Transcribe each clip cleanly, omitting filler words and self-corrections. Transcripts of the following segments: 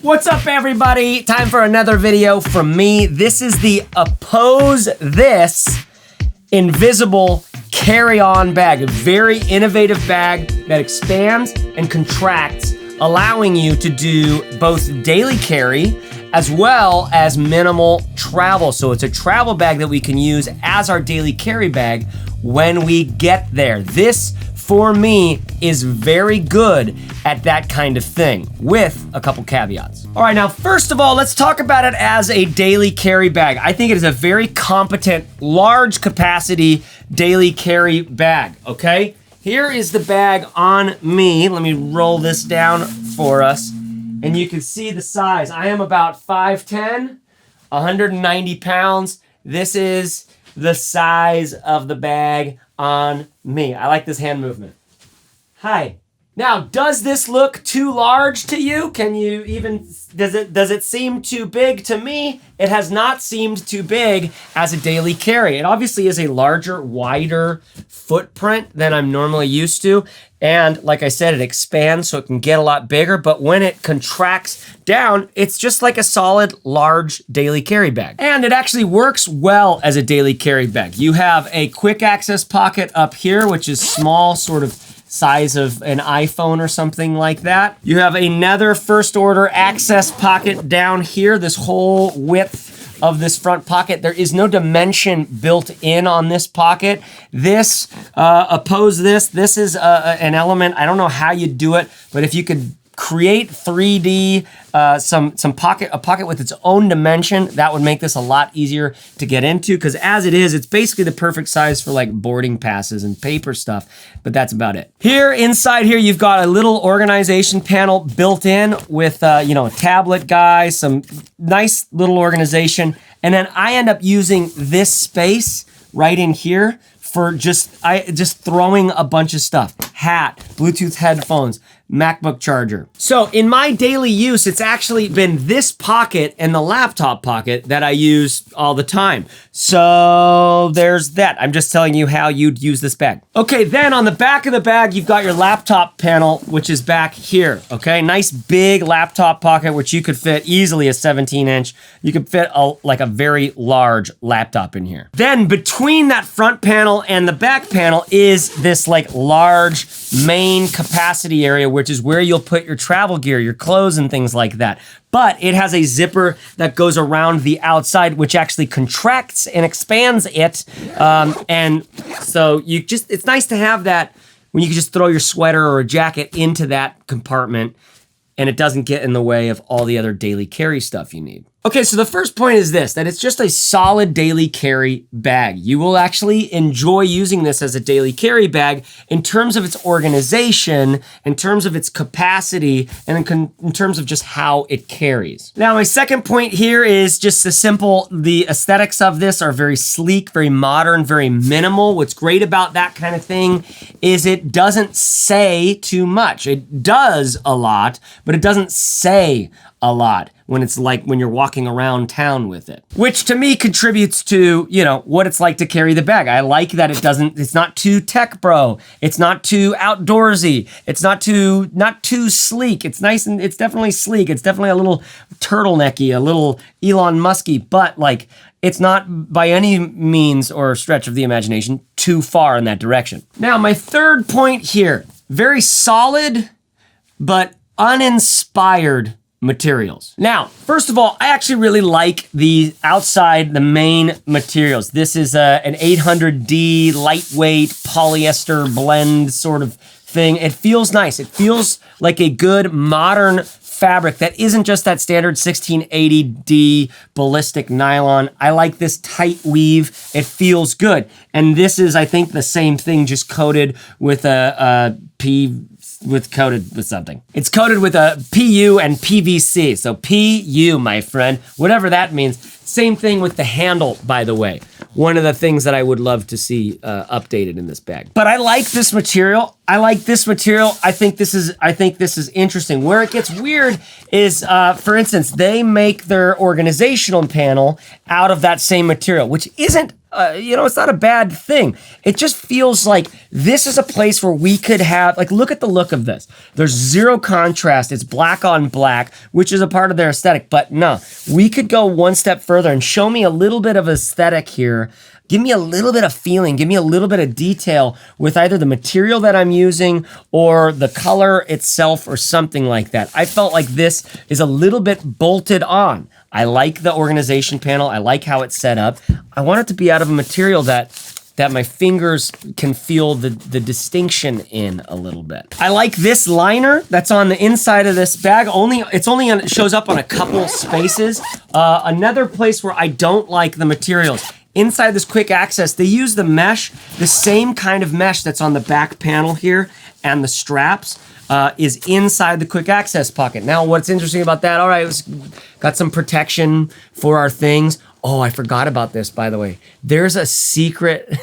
What's up, everybody? Time for another video from me. This is the OpposeThis invisible carry-on bag. A very innovative bag that expands and contracts, allowing you to do both daily carry as well as minimal travel. So it's a travel bag that we can use as our daily carry bag when we get there. This, for me, is very good at that kind of thing, with a couple caveats. All right, now, first of all, let's talk about it as a daily carry bag. I think it is a very competent, large capacity daily carry bag, okay? Here is the bag on me. Let me roll this down for us, and you can see the size. I am about 5'10", 190 pounds. This is the size of the bag on me. I like this hand movement. Hi. Now, does this look too large to you? Can you even, does it seem too big? To me, it has not seemed too big as a daily carry. It obviously is a larger, wider footprint than I'm normally used to. And like I said, it expands so it can get a lot bigger, but when it contracts down, it's just like a solid, large daily carry bag. And it actually works well as a daily carry bag. You have a quick access pocket up here, which is small, sort of size of an iPhone or something like that. You have another first order access pocket down here, this whole width of this front pocket. There is no dimension built in on this pocket. This, OpposeThis, this is an element, I don't know how you do it, but if you could create 3D, a pocket with its own dimension, that would make this a lot easier to get into, because as it is, it's basically the perfect size for like boarding passes and paper stuff, but that's about it. Here, inside here, you've got a little organization panel built in with, a tablet guy, some nice little organization, and then I end up using this space right in here for just throwing a bunch of stuff. Hat, Bluetooth headphones, MacBook charger. So in my daily use, it's actually been this pocket and the laptop pocket that I use all the time. So there's that. I'm just telling you how you'd use this bag. Okay, then on the back of the bag, you've got your laptop panel, which is back here, okay? Nice big laptop pocket, which you could fit easily a 17-inch. You could fit like a very large laptop in here. Then between that front panel and the back panel is this like large main capacity area, which is where you'll put your travel gear, your clothes and things like that. But it has a zipper that goes around the outside, which actually contracts and expands it. And so it's nice to have that when you can just throw your sweater or a jacket into that compartment and it doesn't get in the way of all the other daily carry stuff you need. Okay, so the first point is this, that it's just a solid daily carry bag. You will actually enjoy using this as a daily carry bag in terms of its organization, in terms of its capacity, and in terms of just how it carries. Now, my second point here is just the aesthetics of this are very sleek, very modern, very minimal. What's great about that kind of thing is it doesn't say too much. It does a lot, but it doesn't say a lot when it's like when you're walking around town with it, which to me contributes to, what it's like to carry the bag. I like that it's not too tech bro. It's not too outdoorsy. It's not too sleek. It's nice and it's definitely sleek. It's definitely a little turtlenecky, a little Elon Musky, but like it's not by any means or stretch of the imagination too far in that direction. Now, my third point here, very solid, but uninspired materials. Now, first of all, I actually really like the main materials. This is an 800D lightweight polyester blend sort of thing. It feels nice. It feels like a good modern fabric that isn't just that standard 1680D ballistic nylon. I like this tight weave. It feels good. And this is, I think, the same thing, just coated with coated with something. It's coated with a PU and PVC. So PU, my friend, whatever that means. Same thing with the handle, by the way. One of the things that I would love to see updated in this bag. But I like this material. I think this is interesting. Where it gets weird is, for instance, they make their organizational panel out of that same material, which isn't it's not a bad thing. It just feels like this is a place where we could have, like, look at the look of this. There's zero contrast. It's black on black, which is a part of their aesthetic. But no, we could go one step further and show me a little bit of aesthetic here. Give me a little bit of feeling, give me a little bit of detail with either the material that I'm using or the color itself or something like that. I felt like this is a little bit bolted on. I like the organization panel. I like how it's set up. I want it to be out of a material that my fingers can feel the distinction in a little bit. I like this liner that's on the inside of this bag. It shows up on a couple spaces. Another place where I don't like the materials. Inside this quick access, they use the mesh, the same kind of mesh that's on the back panel here, and the straps is inside the quick access pocket. Now, what's interesting about that, all right, got some protection for our things. Oh, I forgot about this, by the way. There's a secret...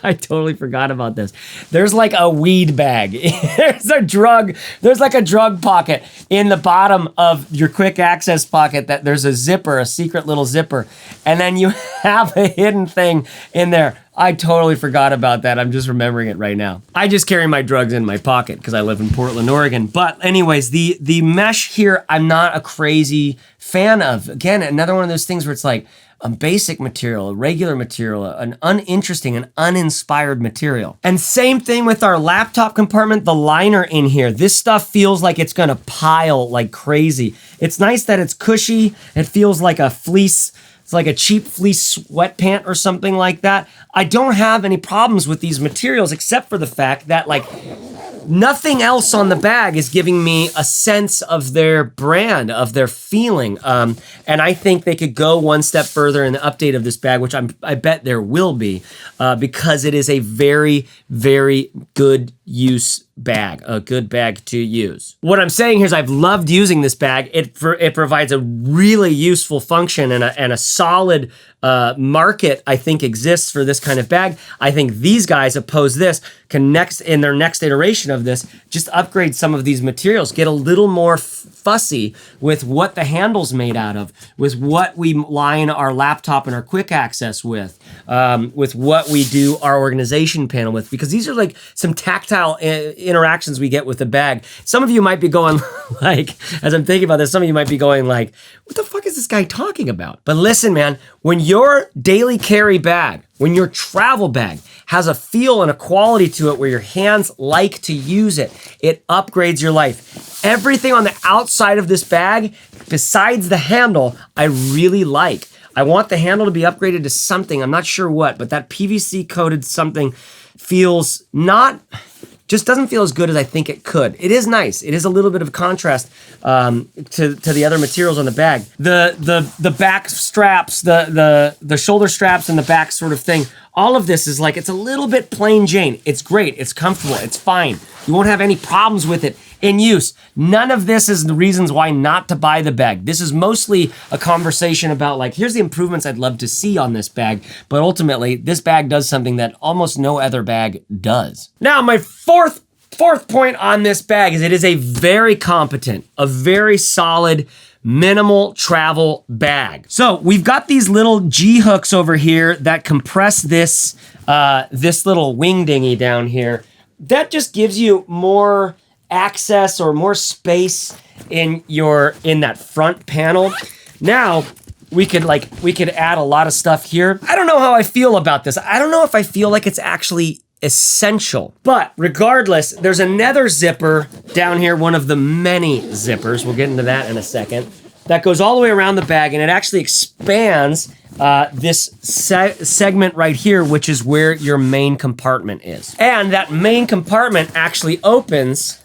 I totally forgot about this. There's like a weed bag. There's like a drug pocket in the bottom of your quick access pocket that there's a zipper, a secret little zipper. And then you have a hidden thing in there. I totally forgot about that. I'm just remembering it right now. I just carry my drugs in my pocket because I live in Portland, Oregon. But anyways, the mesh here, I'm not a crazy fan of. Again, another one of those things where it's like, a basic material, a regular material, an uninteresting and uninspired material. And same thing with our laptop compartment, the liner in here. This stuff feels like it's gonna pile like crazy. It's nice that it's cushy. It feels like a fleece. It's like a cheap fleece sweat pant or something like that. I don't have any problems with these materials except for the fact that like nothing else on the bag is giving me a sense of their brand, of their feeling. And I think they could go one step further in the update of this bag, which I bet there will be, because it is a very, very good use bag, a good bag to use. What I'm saying here is I've loved using this bag. It provides a really useful function and a solid market, I think, exists for this kind of bag. I think these guys, OpposeThis, can in their next iteration of this, just upgrade some of these materials, get a little more fussy with what the handle's made out of, with what we line our laptop and our quick access with what we do our organization panel with, because these are like some tactile interactions we get with the bag. Some of you might be going like, as I'm thinking about this, some of you might be going like, what the fuck is this guy talking about? But listen, man, when your daily carry bag, when your travel bag has a feel and a quality to it where your hands like to use it, it upgrades your life. Everything on the outside of this bag, besides the handle, I really like. I want the handle to be upgraded to something, I'm not sure what, but that PVC coated something feels just doesn't feel as good as I think it could. It is nice. It is a little bit of contrast to the other materials on the bag. The back straps, the shoulder straps and the back sort of thing, all of this is like, it's a little bit plain Jane. It's great, it's comfortable, it's fine. You won't have any problems with it in use. None of this is the reasons why not to buy the bag. This is mostly a conversation about like, here's the improvements I'd love to see on this bag, but ultimately this bag does something that almost no other bag does. Now, my fourth point on this bag is it is a very competent, a very solid, minimal travel bag. So we've got these little G hooks over here that compress this little wing dinghy down here. That just gives you more access or more space in that front panel. Now we could add a lot of stuff here. I don't know how I feel about this. I don't know if I feel like it's actually essential, but regardless, there's another zipper down here, one of the many zippers, we'll get into that in a second, that goes all the way around the bag, and it actually expands this segment right here, which is where your main compartment is. And that main compartment actually opens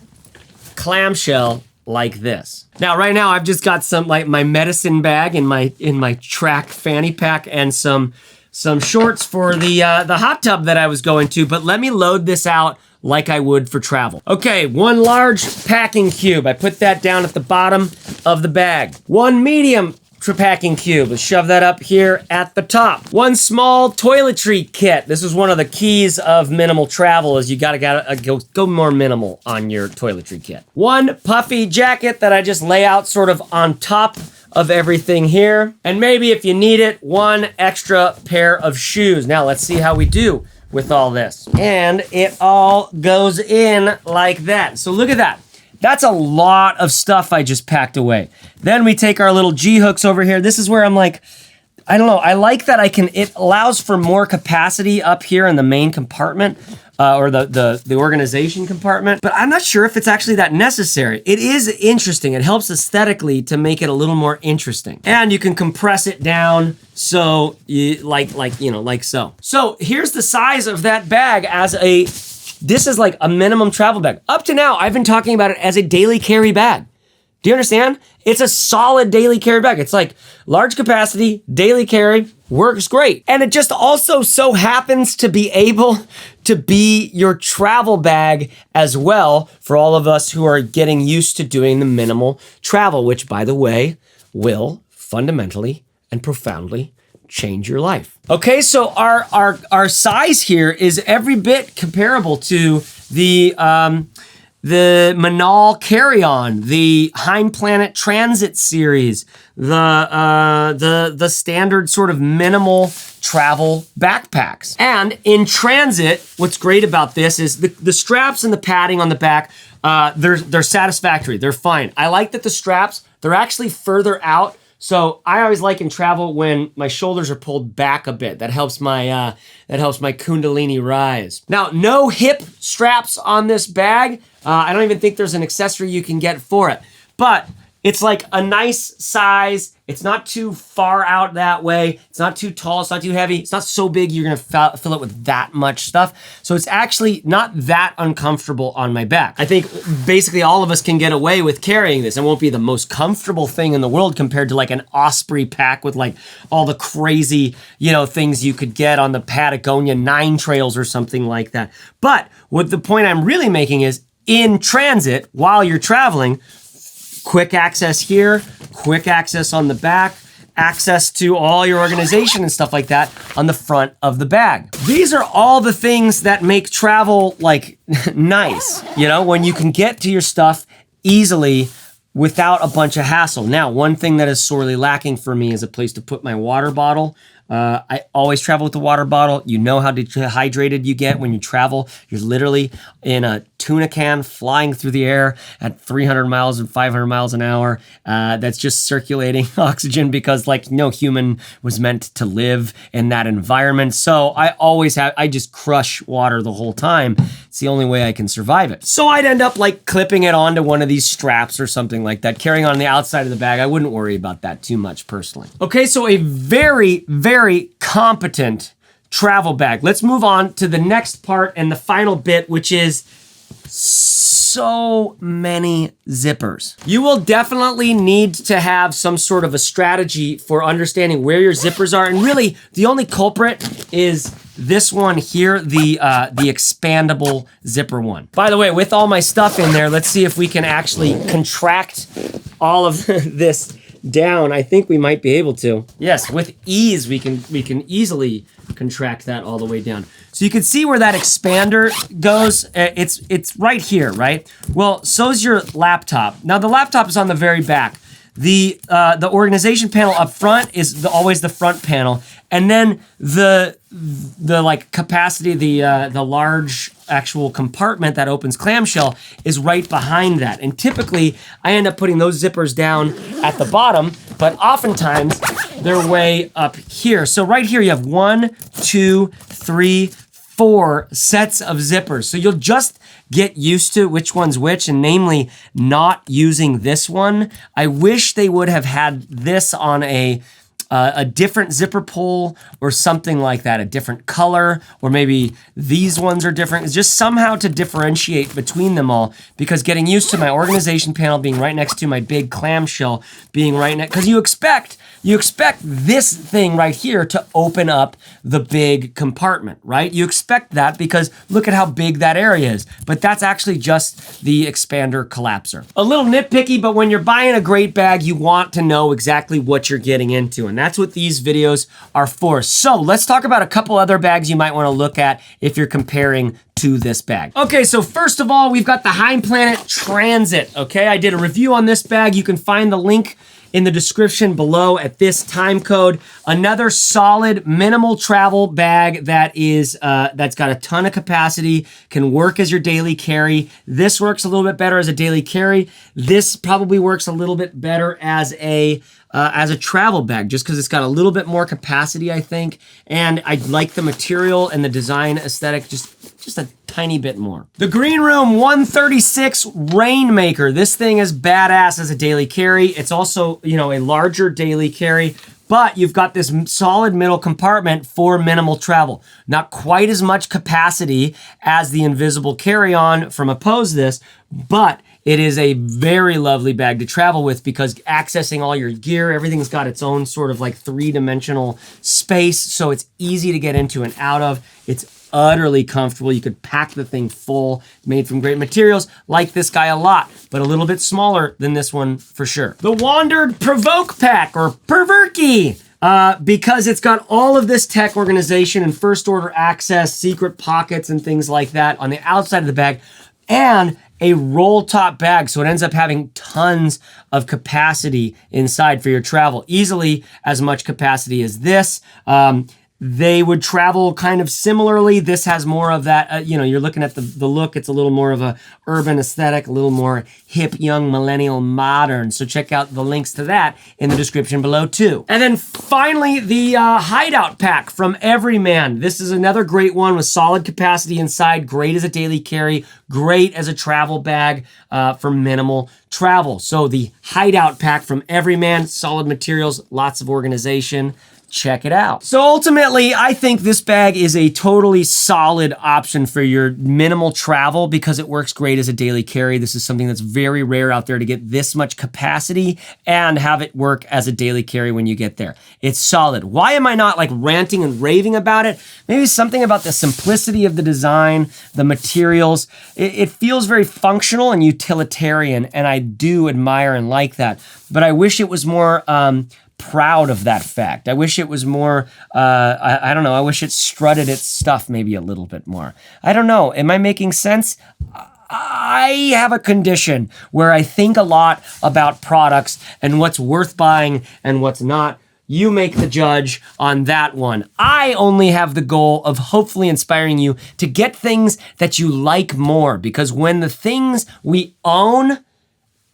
clamshell like this. Now, right now, I've just got some, like, my medicine bag in my Trakke fanny pack and some shorts for the hot tub that I was going to, but let me load this out like I would for travel. Okay, one large packing cube. I put that down at the bottom of the bag. One medium packing cube. Let's shove that up here at the top. One small toiletry kit. This is one of the keys of minimal travel, is you gotta go more minimal on your toiletry kit. One puffy jacket that I just lay out sort of on top of everything here. And maybe if you need it, one extra pair of shoes. Now let's see how we do with all this. And it all goes in like that. So look at that. That's a lot of stuff I just packed away. Then we take our little G-hooks over here. This is where I'm like, I don't know, I like that it allows for more capacity up here in the main compartment, or the organization compartment, but I'm not sure if it's actually that necessary. It is interesting. It helps aesthetically to make it a little more interesting. And you can compress it down so like so. So here's the size of that bag this is like a minimum travel bag. Up to now, I've been talking about it as a daily carry bag. Do you understand? It's a solid daily carry bag. It's like large capacity, daily carry, works great. And it just also so happens to be able to be your travel bag as well for all of us who are getting used to doing the minimal travel, which by the way, will fundamentally and profoundly change your life. Okay, so our size here is every bit comparable to the Manal carry-on, the Heimplanet Transit series, the standard sort of minimal travel backpacks. And in transit, what's great about this is the straps and the padding on the back, they're satisfactory, they're fine. I like that the straps, they're actually further out. So I always like in travel when my shoulders are pulled back a bit. That helps my Kundalini rise. Now, no hip straps on this bag. I don't even think there's an accessory you can get for it. But it's like a nice size. It's not too far out that way. It's not too tall. It's not too heavy. It's not so big you're gonna fill it with that much stuff. So it's actually not that uncomfortable on my back. I think basically all of us can get away with carrying this. It won't be the most comfortable thing in the world compared to like an Osprey pack with like all the crazy, things you could get on the Patagonia 9 trails or something like that. But what the point I'm really making is in transit while you're traveling, quick access here, quick access on the back, access to all your organization and stuff like that on the front of the bag. These are all the things that make travel like nice, when you can get to your stuff easily without a bunch of hassle. Now, one thing that is sorely lacking for me is a place to put my water bottle. I always travel with the water bottle. You know how dehydrated you get when you travel. You're literally in a tuna can flying through the air at 300 miles and 500 miles an hour. That's just circulating oxygen because no human was meant to live in that environment. So I just crush water the whole time. It's the only way I can survive it. So I'd end up clipping it onto one of these straps or something like that, carrying on the outside of the bag. I wouldn't worry about that too much personally. Okay, so a very, very competent travel bag. Let's move on to the next part and the final bit, which is so many zippers. You will definitely need to have some sort of a strategy for understanding where your zippers are. And really, the only culprit is this one here, the expandable zipper one. By the way, with all my stuff in there, let's see if we can actually contract all of this down. I think we might be able to. Yes, with ease, we can easily contract that all the way down. So you can see where that expander goes. It's right here, right? Well, so's your laptop. Now the laptop is on the very back. The organization panel up front is always the front panel, and then the capacity, the large actual compartment that opens clamshell is right behind that. And typically I end up putting those zippers down at the bottom, but oftentimes they're way up here. So right here you have 1, 2, 3, 4 sets of zippers. So you'll just get used to which one's which, and namely not using this one. I wish they would have had this on a different zipper pull or something like that, a different color, or maybe these ones are different. It's just somehow to differentiate between them all, because getting used to my organization panel being right next to my big clamshell being right next, because you expect this thing right here to open up the big compartment, right? You expect that because look at how big that area is, but that's actually just the expander collapser. A little nitpicky, but when you're buying a great bag, you want to know exactly what you're getting into, and that's what these videos are for. So let's talk about a couple other bags you might want to look at if you're comparing to this bag. Okay, so first of all, we've got the Heimplanet Transit, okay? I did a review on this bag. You can find the link in the description below at this time code. Another solid minimal travel bag that is that's got a ton of capacity, can work as your daily carry. This works a little bit better as a daily carry. This probably works a little bit better as a travel bag, just because it's got a little bit more capacity, I think. And I like the material and the design aesthetic just a tiny bit more. The Greenroom136 Rainmaker. This thing is badass as a daily carry. It's also, you know, a larger daily carry, but you've got this solid middle compartment for minimal travel. Not quite as much capacity as the invisible carry-on from OpposeThis, but it is a very lovely bag to travel with because accessing all your gear, everything's got its own sort of like three-dimensional space, so it's easy to get into and out of. It's utterly comfortable. You could pack the thing full, made from great materials. Like this guy a lot, but a little bit smaller than this one for sure. The Wandrd Prvke or Prvke, because it's got all of this tech organization and first order access, secret pockets and things like that on the outside of the bag, and a roll top bag, so it ends up having tons of capacity inside for your travel. Easily as much capacity as this. They would travel kind of similarly. This has more of that, you know, you're looking at the look, it's a little more of a urban aesthetic, a little more hip, young, millennial, modern. So check out the links to that in the description below too. And then finally, the Hideout pack from Everyman. This is another great one with solid capacity inside, great as a daily carry, great as a travel bag for minimal travel. So the Hideout pack from Everyman, solid materials, lots of organization. Check it out. So ultimately, I think this bag is a totally solid option for your minimal travel because it works great as a daily carry. This is something that's very rare out there to get this much capacity and have it work as a daily carry when you get there. It's solid. Why am I not like ranting and raving about it? Maybe something about the simplicity of the design, the materials. It feels very functional and utilitarian, and I do admire and like that. But I wish it was more proud of that fact. I wish it was more, I don't know, I wish it strutted its stuff maybe a little bit more. I don't know, am I making sense? I have a condition where I think a lot about products and what's worth buying and what's not. You make the judge on that one. I only have the goal of hopefully inspiring you to get things that you like more, because when the things we own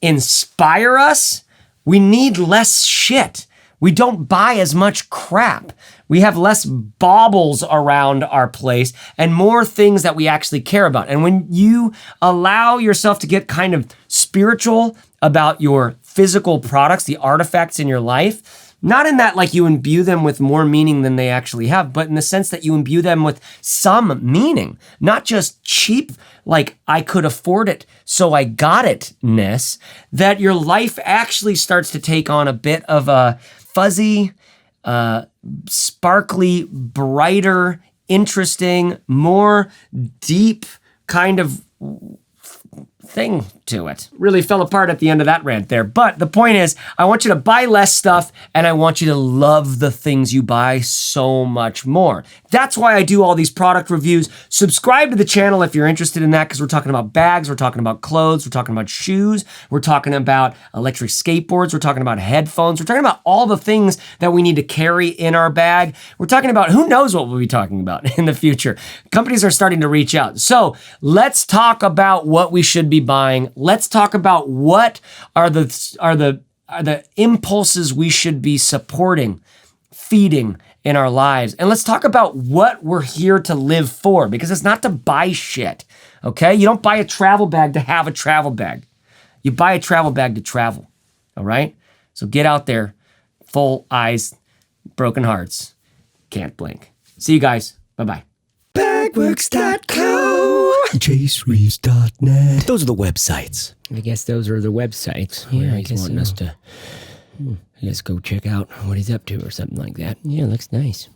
inspire us, we need less shit. We don't buy as much crap. We have less baubles around our place and more things that we actually care about. And when you allow yourself to get kind of spiritual about your physical products, the artifacts in your life, not in that like you imbue them with more meaning than they actually have, but in the sense that you imbue them with some meaning, not just cheap, like I could afford it, so I got it-ness, that your life actually starts to take on a bit of a fuzzy, sparkly, brighter, interesting, more deep kind of thing to it. Really fell apart at the end of that rant there. But the point is, I want you to buy less stuff and I want you to love the things you buy so much more. That's why I do all these product reviews. Subscribe to the channel if you're interested in that, because we're talking about bags, we're talking about clothes, we're talking about shoes, we're talking about electric skateboards, we're talking about headphones, we're talking about all the things that we need to carry in our bag. We're talking about who knows what we'll be talking about in the future. Companies are starting to reach out. So let's talk about what we should be buying. Let's talk about what are the impulses we should be supporting, feeding in our lives. And let's talk about what we're here to live for, because it's not to buy shit, okay? You don't buy a travel bag to have a travel bag. You buy a travel bag to travel, all right? So get out there, full eyes, broken hearts, can't blink. See you guys, bye-bye. Bagworks.co JaceReeves.net. Those are the websites. I guess those are the websites. Yeah, I he's guess wanting so. us to, I guess, go check out what he's up to or something like that. Yeah, looks nice.